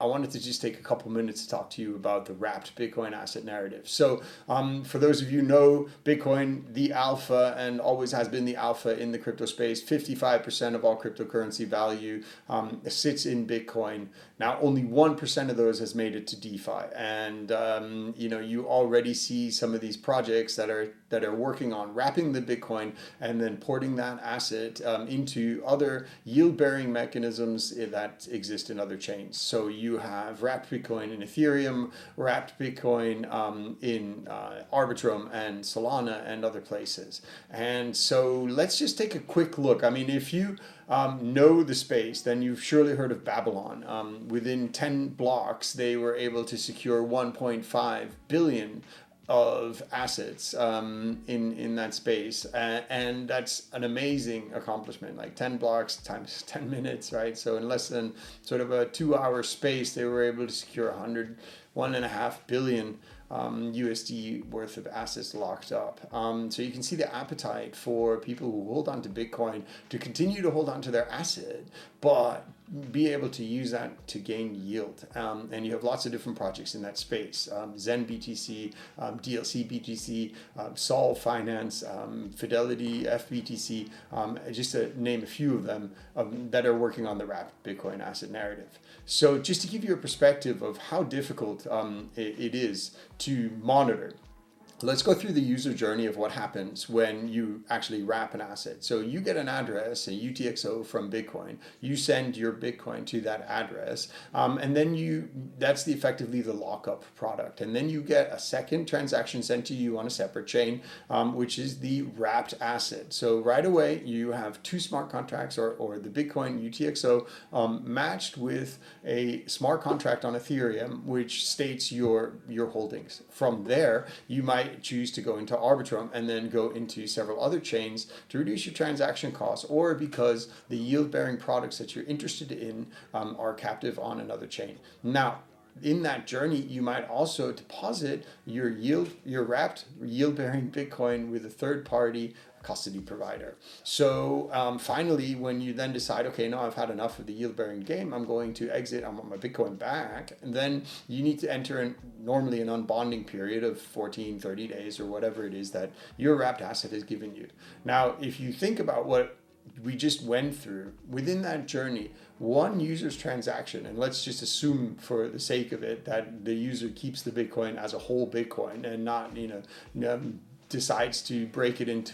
wanted to just take a couple minutes to talk to you about the wrapped Bitcoin asset narrative. So for those of you who know Bitcoin, the alpha, and always has been the alpha in the crypto space, 55% of all cryptocurrency value sits in Bitcoin. Now, only 1% of those has made it to DeFi, and you already see some of these projects that are working on wrapping the Bitcoin and then porting that asset into other yield-bearing mechanisms that exist in other chains. So you have wrapped Bitcoin in Ethereum, wrapped Bitcoin in Arbitrum and Solana and other places. And so let's just take a quick look. I mean, if you know the space, then you've surely heard of Babylon. Within 10 blocks, they were able to secure 1.5 billion of assets in that space, and that's an amazing accomplishment. Like 10 blocks times 10 minutes, right? So in less than sort of a 2-hour space, they were able to secure 1.5 billion USD worth of assets locked up. So you can see the appetite for people who hold on to Bitcoin to continue to hold on to their asset, but be able to use that to gain yield. And you have lots of different projects in that space. Zen BTC, DLC BTC, Sol Finance, Fidelity FBTC, just to name a few of them that are working on the wrapped Bitcoin asset narrative. So just to give you a perspective of how difficult it is to monitor, let's go through the user journey of what happens when you actually wrap an asset. So you get an address, a UTXO from Bitcoin. You send your Bitcoin to that address, and then that's effectively the lockup product. And then you get a second transaction sent to you on a separate chain, which is the wrapped asset. So right away, you have two smart contracts or the Bitcoin UTXO matched with a smart contract on Ethereum, which states your holdings. From there, you might choose to go into Arbitrum and then go into several other chains to reduce your transaction costs, or because the yield-bearing products that you're interested in are captive on another chain. Now, in that journey, you might also deposit your wrapped yield-bearing Bitcoin with a third-party custody provider. So finally, when you then decide, okay, now I've had enough of the yield-bearing game, I'm going to exit, I want my Bitcoin back, and then you need to enter normally an unbonding period of 14, 30 days or whatever it is that your wrapped asset has given you. Now, if you think about what we just went through, within that journey, one user's transaction, and let's just assume for the sake of it that the user keeps the Bitcoin as a whole Bitcoin and not, decides to break it into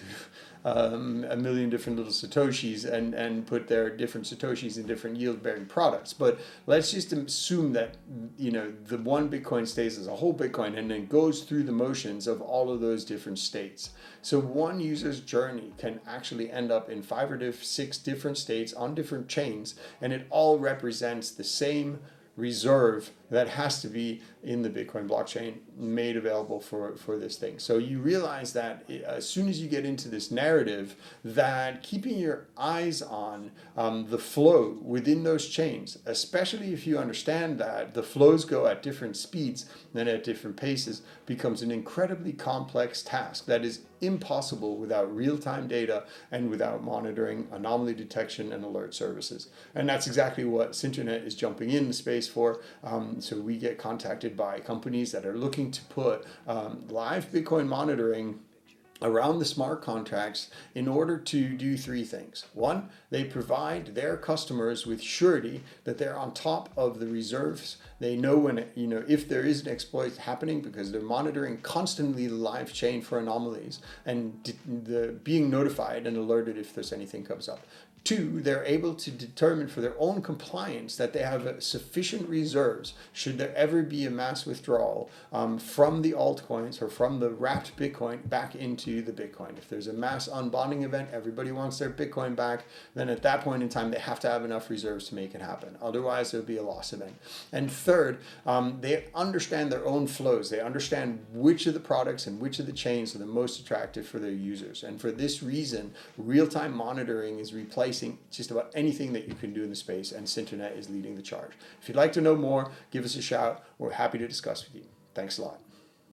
a million different little Satoshis and put their different Satoshis in different yield-bearing products. But let's just assume that, the one Bitcoin stays as a whole Bitcoin and then goes through the motions of all of those different states. So one user's journey can actually end up in 5 or 6 different states on different chains, and it all represents the same reserve that has to be in the Bitcoin blockchain made available for this thing. So you realize that as soon as you get into this narrative, that keeping your eyes on the flow within those chains, especially if you understand that the flows go at different speeds and at different paces, becomes an incredibly complex task that is impossible without real-time data and without monitoring, anomaly detection, and alert services. And that's exactly what Synternet is jumping in the space for. So we get contacted by companies that are looking to put live Bitcoin monitoring around the smart contracts in order to do 3 things. 1, they provide their customers with surety that they're on top of the reserves. They know when, if there is an exploit happening, because they're monitoring constantly the live chain for anomalies and being notified and alerted if there's anything comes up. 2, they're able to determine for their own compliance that they have sufficient reserves should there ever be a mass withdrawal from the altcoins or from the wrapped Bitcoin back into the Bitcoin. If there's a mass unbonding event, everybody wants their Bitcoin back, then at that point in time, they have to have enough reserves to make it happen. Otherwise, there'll be a loss event. And 3rd, they understand their own flows. They understand which of the products and which of the chains are the most attractive for their users. And for this reason, real-time monitoring is replacing just about anything that you can do in the space, and Synternet is leading the charge. If you'd like to know more, give us a shout. We're happy to discuss with you. Thanks a lot.